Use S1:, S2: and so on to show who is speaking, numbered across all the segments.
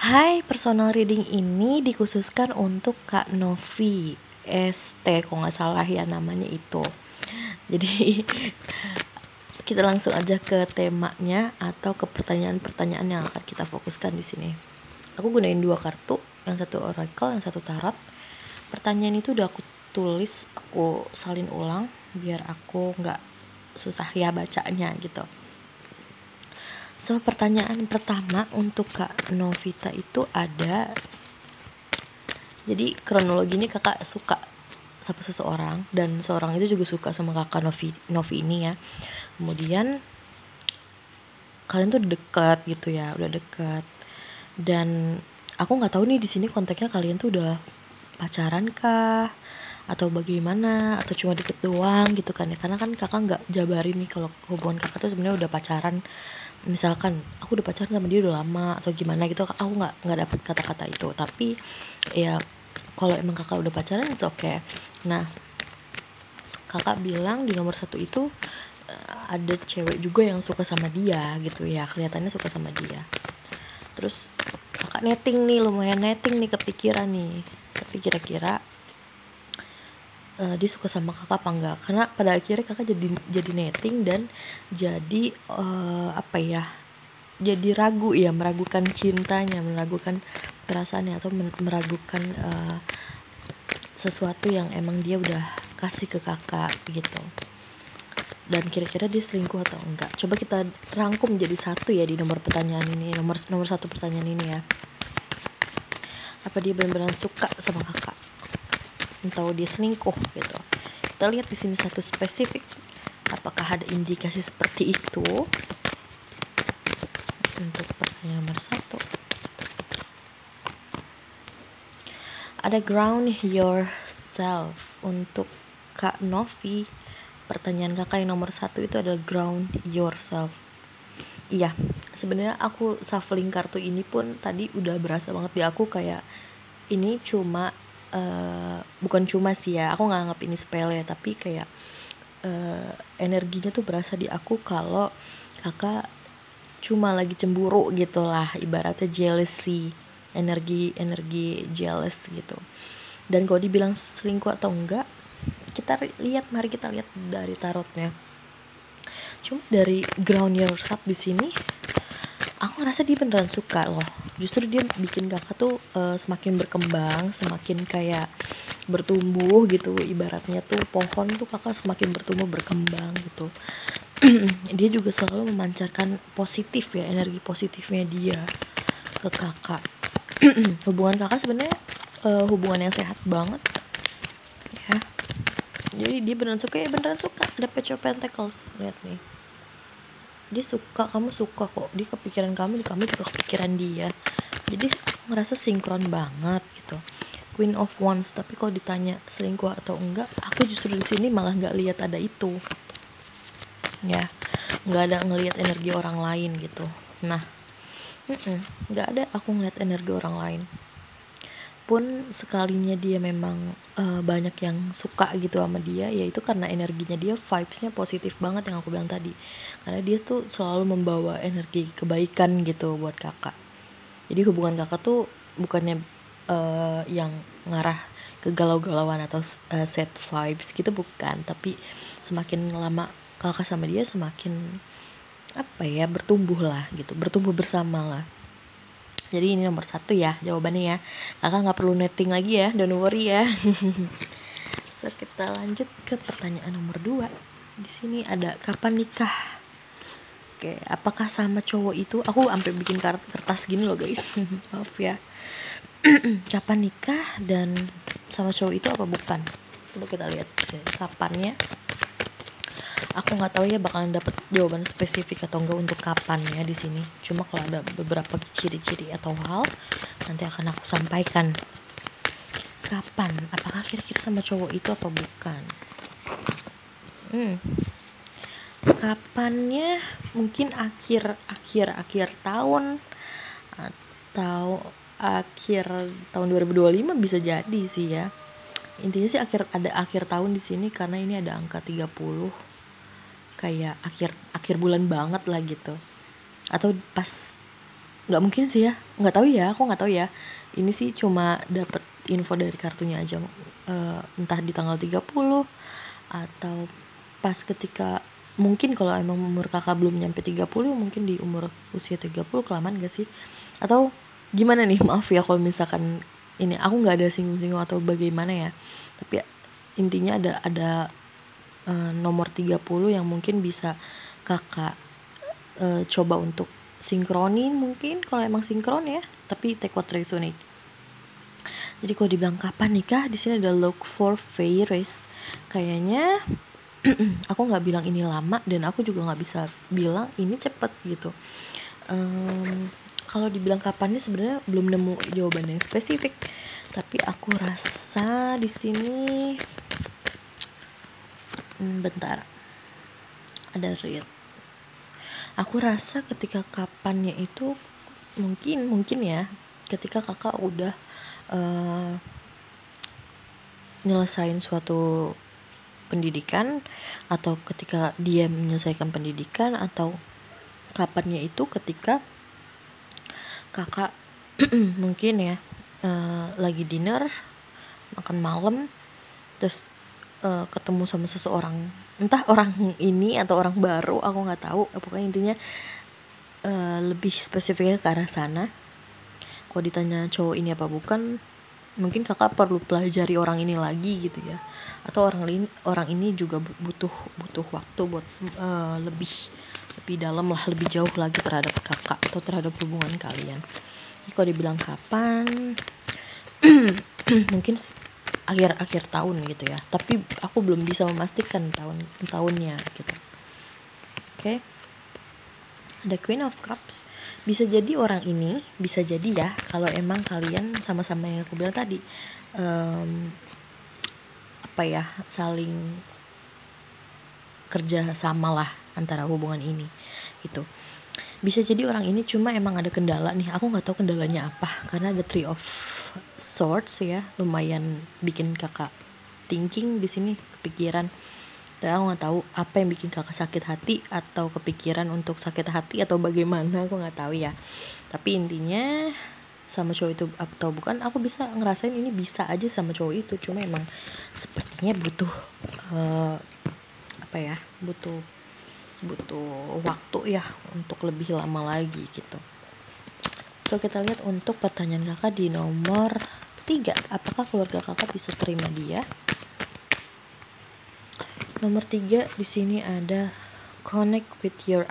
S1: Hai, personal reading ini dikhususkan untuk Kak Novi ST, kalau nggak salah ya namanya itu. Jadi kita langsung aja ke temanya atau ke pertanyaan-pertanyaan yang akan kita fokuskan di sini. Aku gunain 2 kartu, yang satu oracle, yang satu tarot. Pertanyaan itu udah aku tulis, aku salin ulang biar aku nggak susah ya bacanya gitu. So, pertanyaan pertama untuk Kak Novita itu ada, jadi kronologinya kakak suka sama seseorang dan seorang itu juga suka sama kakak Novi ini ya. Kemudian kalian tuh dekat gitu ya, udah dekat. Dan aku nggak tahu nih di sini konteksnya kalian tuh udah pacaran kah atau bagaimana, atau cuma deket doang gitu kan ya, karena kan kakak nggak jabarin nih kalau hubungan kakak tuh sebenarnya udah pacaran, misalkan aku udah pacaran sama dia udah lama atau gimana gitu. Aku nggak dapet kata-kata itu, tapi ya kalau emang kakak udah pacaran it's okay. Nah, kakak bilang di nomor 1 itu ada cewek juga yang suka sama dia gitu ya, kelihatannya suka sama dia. Terus kakak netting nih, lumayan netting nih, kepikiran nih, tapi kira-kira dia suka sama kakak apa enggak, karena pada akhirnya kakak jadi netting dan jadi jadi ragu ya, meragukan cintanya, meragukan perasaannya, atau meragukan sesuatu yang emang dia udah kasih ke kakak gitu. Dan kira-kira dia selingkuh atau enggak, coba kita rangkum jadi satu ya di nomor pertanyaan ini, nomor 1 pertanyaan ini ya. Apa dia benar-benar suka sama kakak atau dia selingkuh gitu. Kita lihat di sini satu spesifik, apakah ada indikasi seperti itu. Untuk pertanyaan nomor 1 ada ground yourself. Untuk Kak Novi, pertanyaan kakak yang nomor 1 itu adalah ground yourself. Iya, sebenarnya aku shuffling kartu ini pun tadi udah berasa banget di aku, kayak ini cuma bukan cuma sih ya, aku nggak anggap ini sepele, tapi kayak energinya tuh berasa di aku kalau kakak cuma lagi cemburu gitu lah, ibaratnya jealousy, energi jealous gitu. Dan kalau dibilang selingkuh atau enggak, mari kita lihat dari tarotnya. Cuma dari ground yourself di sini aku ngerasa dia beneran suka loh. Justru dia bikin kakak tuh semakin berkembang, semakin kayak bertumbuh gitu. Ibaratnya tuh pohon tuh kakak semakin bertumbuh berkembang gitu. Dia juga selalu memancarkan positif ya, energi positifnya dia ke kakak. Hubungan kakak sebenarnya hubungan yang sehat banget ya. Jadi dia beneran suka ya, beneran suka. Ada Page of Pentacles, lihat nih, dia suka, kamu suka kok, dia kepikiran kamu juga kepikiran dia. Jadi aku ngerasa sinkron banget gitu. Queen of Wands. Tapi kalau ditanya selingkuh atau enggak, aku justru di sini malah nggak lihat ada itu ya, nggak ada ngelihat energi orang lain gitu. Nah, nggak ada aku ngeliat energi orang lain. Pun sekalinya dia memang banyak yang suka gitu sama dia, yaitu karena energinya dia, vibesnya positif banget yang aku bilang tadi, karena dia tuh selalu membawa energi kebaikan gitu buat kakak. Jadi hubungan kakak tuh bukannya yang ngarah ke galau-galauan atau sad vibes gitu, bukan, tapi semakin lama kakak sama dia semakin bertumbuh lah gitu, bertumbuh bersama lah. Jadi ini nomor 1 ya jawabannya ya. Kakak nggak perlu netting lagi ya, don't worry ya. So, kita lanjut ke pertanyaan nomor 2. Di sini ada kapan nikah. Oke, apakah sama cowok itu? Aku sampai bikin kertas gini loh guys. Maaf ya. Kapan nikah dan sama cowok itu apa bukan? Coba kita lihat kapannya. Aku nggak tahu ya bakalan dapet jawaban spesifik atau enggak untuk kapan ya di sini. Cuma kalau ada beberapa ciri-ciri atau hal, nanti akan aku sampaikan. Kapan? Apakah kira-kira sama cowok itu apa bukan? Kapannya mungkin akhir tahun atau akhir tahun 2025 bisa jadi sih ya. Intinya sih akhir tahun di sini, karena ini ada angka 30. Kayak akhir bulan banget lah gitu, atau pas, nggak mungkin sih ya aku nggak tahu ya, ini sih cuma dapat info dari kartunya aja. Entah di tanggal 30 atau pas ketika, mungkin kalau emang umur kakak belum nyampe 30, mungkin di umur usia 30 kelamaan gak sih, atau gimana nih? Maaf ya kalau misalkan ini aku nggak ada singgung-singgung atau bagaimana ya, tapi intinya ada nomor 30 yang mungkin bisa kakak coba untuk sinkronin, mungkin kalau emang sinkron ya, tapi take what resonate. Jadi kalau dibilang kapan nikah, di sini ada look for fairies. Kayaknya aku nggak bilang ini lama, dan aku juga nggak bisa bilang ini cepet gitu. Kalau dibilang kapan nih, sebenarnya belum nemu jawaban yang spesifik, tapi aku rasa di sini bentar, ada read. Aku rasa ketika kapannya itu mungkin ya ketika kakak udah nyelesain suatu pendidikan, atau ketika dia menyelesaikan pendidikan, atau kapannya itu ketika kakak mungkin ya lagi dinner, makan malam, terus ketemu sama seseorang, entah orang ini atau orang baru, aku nggak tahu, pokoknya intinya lebih spesifiknya ke arah sana. Kalau ditanya cowok ini apa bukan, mungkin kakak perlu pelajari orang ini lagi gitu ya, atau orang ini juga butuh waktu buat lebih dalam lah, lebih jauh lagi terhadap kakak atau terhadap hubungan kalian. Jadi kalau dibilang kapan mungkin akhir tahun gitu ya, tapi aku belum bisa memastikan tahunnya gitu. Oke. The Queen of Cups, bisa jadi orang ini, bisa jadi ya kalau emang kalian sama-sama yang aku bilang tadi, saling kerja sama lah antara hubungan ini gitu. Bisa jadi orang ini cuma emang ada kendala nih, aku nggak tahu kendalanya apa, karena ada Three of Swords ya, lumayan bikin kakak thinking di sini, kepikiran. Dan aku nggak tahu apa yang bikin kakak sakit hati, atau kepikiran untuk sakit hati, atau bagaimana, aku nggak tahu ya. Tapi intinya sama cowok itu atau bukan, aku bisa ngerasain ini bisa aja sama cowok itu, cuma emang sepertinya butuh butuh waktu ya untuk lebih lama lagi gitu. So kita lihat untuk pertanyaan kakak di nomor 3, apakah keluarga kakak bisa terima dia? Nomor 3 di sini ada connect with your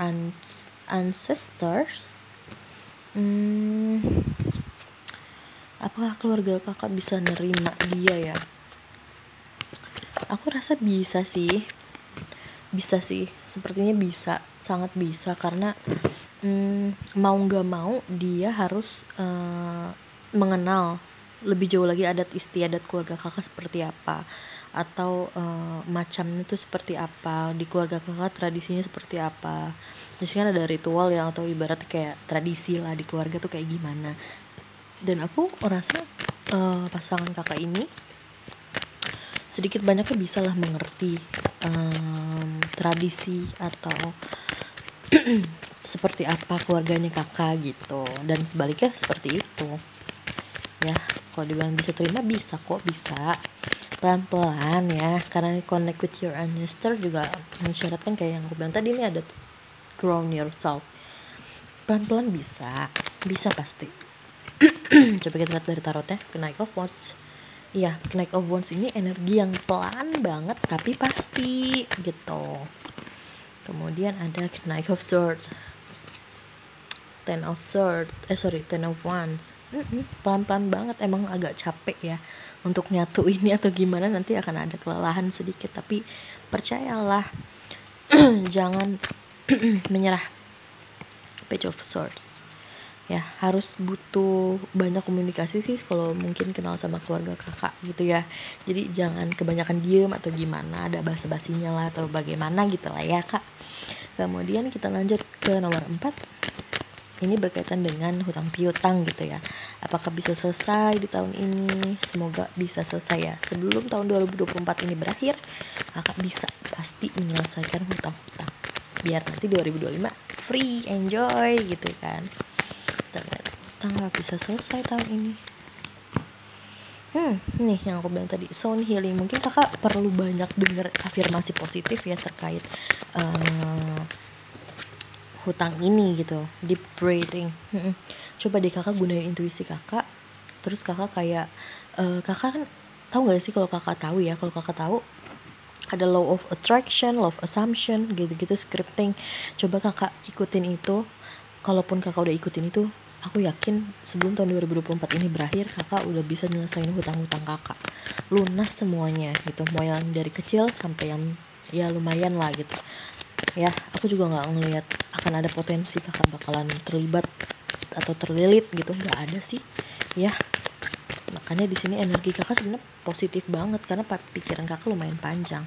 S1: ancestors. Apakah keluarga kakak bisa nerima dia ya? Aku rasa bisa sih, sepertinya bisa, sangat bisa, karena mau nggak mau dia harus mengenal lebih jauh lagi adat istiadat keluarga kakak seperti apa, atau macamnya itu seperti apa di keluarga kakak, tradisinya seperti apa. Jadi kan ada ritual ya, atau ibaratnya kayak tradisi lah di keluarga tuh kayak gimana. Dan aku rasa pasangan kakak ini sedikit banyaknya bisa lah mengerti tradisi atau seperti apa keluarganya kakak gitu, dan sebaliknya seperti itu ya. Kalau dibilang bisa terima, bisa kok, bisa pelan-pelan ya, karena connect with your ancestor juga mensyaratkan kayak yang aku bilang tadi, ini ada ground yourself, pelan-pelan bisa pasti. Coba kita lihat dari tarotnya, Knight of Wands. Iya, Knight of Wands ini energi yang pelan banget tapi pasti gitu. Kemudian ada Knight of Swords, Ten of Wands. Pelan-pelan banget, emang agak capek ya untuk nyatu ini atau gimana, nanti akan ada kelelahan sedikit, tapi percayalah jangan menyerah. Page of Swords ya, harus butuh banyak komunikasi sih kalau mungkin kenal sama keluarga kakak gitu ya. Jadi jangan kebanyakan diem atau gimana, ada basa-basinya lah atau bagaimana gitu lah ya kak. Kemudian kita lanjut ke nomor 4. Ini berkaitan dengan hutang piutang gitu ya. Apakah bisa selesai di tahun ini? Semoga bisa selesai ya. Sebelum tahun 2024 ini berakhir, kakak bisa pasti menyelesaikan hutang-hutang, biar nanti 2025 free, enjoy gitu kan. hutang gak bisa selesai tahun ini. Nih yang aku bilang tadi, sound healing. Mungkin kakak perlu banyak denger afirmasi positif ya terkait hutang ini gitu. Deep breathing. Coba deh kakak gunain intuisi kakak. Terus kakak kayak kakak kan tahu gak sih, kalau kakak tahu ada law of attraction, law of assumption, gitu-gitu, scripting. Coba kakak ikutin itu. Kalaupun kakak udah ikutin itu, aku yakin sebelum tahun 2024 ini berakhir, kakak udah bisa nyelesain hutang-hutang kakak, lunas semuanya gitu. Mau yang dari kecil sampai yang ya lumayan lah gitu. Ya, aku juga nggak ngelihat akan ada potensi kakak bakalan terlibat atau terlilit gitu, nggak ada sih. Ya, makanya di sini energi kakak sebenarnya positif banget karena pikiran kakak lumayan panjang.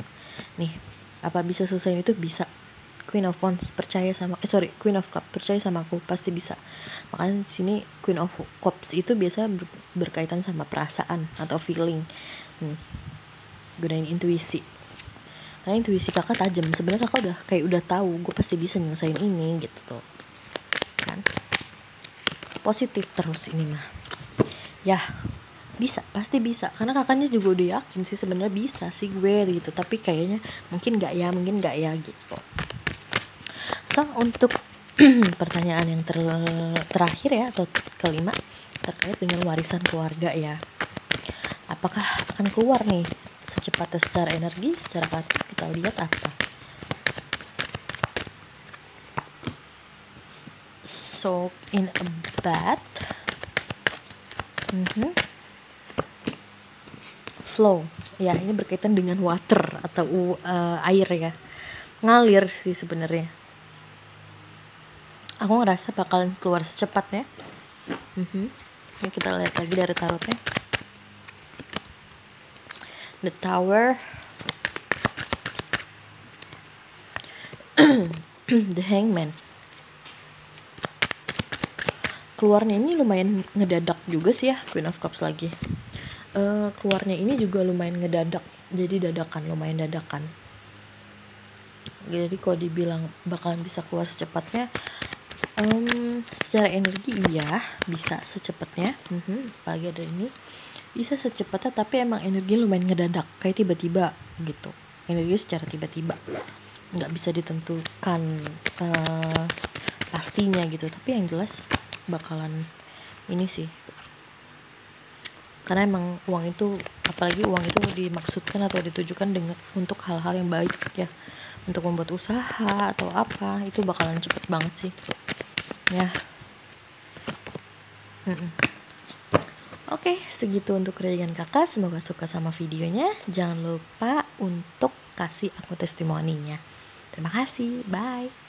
S1: Nih, apa bisa selesai itu? Bisa. Queen of Wands percaya sama Queen of Cups percaya sama aku, pasti bisa. Makanya di sini Queen of Cups itu biasa berkaitan sama perasaan atau feeling. Gunain intuisi. Karena intuisi kakak tajam. Sebenarnya kakak udah tahu gue pasti bisa nyelesain ini gitu tuh. Kan? Positif terus ini mah. Ya, bisa, pasti bisa, karena kakaknya juga udah yakin sih sebenarnya bisa sih gue gitu, tapi kayaknya mungkin nggak ya gitu. So untuk pertanyaan yang terakhir ya, atau kelima, terkait dengan warisan keluarga ya, apakah akan keluar nih secepatnya secara energi, secara kartu? Kita lihat apa. So in a bath, flow ya, ini berkaitan dengan water atau air ya, ngalir sih sebenarnya. Aku ngerasa bakalan keluar secepatnya. Ini kita lihat lagi dari tarotnya. The Tower, The Hangman. Keluarnya ini lumayan ngedadak juga sih ya, Queen of Cups lagi. Keluarnya ini juga lumayan ngedadak, jadi lumayan dadakan. Jadi kalau dibilang bakalan bisa keluar secepatnya, secara energi iya bisa secepatnya. Apalagi ada ini bisa secepatnya, tapi emang energi lumayan ngedadak, kayak tiba-tiba gitu. Energi secara tiba-tiba, nggak bisa ditentukan pastinya gitu, tapi yang jelas bakalan ini sih. Karena emang uang itu, apalagi uang itu dimaksudkan atau ditujukan untuk hal-hal yang baik ya, untuk membuat usaha atau apa, itu bakalan cepet banget sih ya. Oke, segitu untuk readingan kakak. Semoga suka sama videonya. Jangan lupa untuk kasih aku testimoninya. Terima kasih, bye.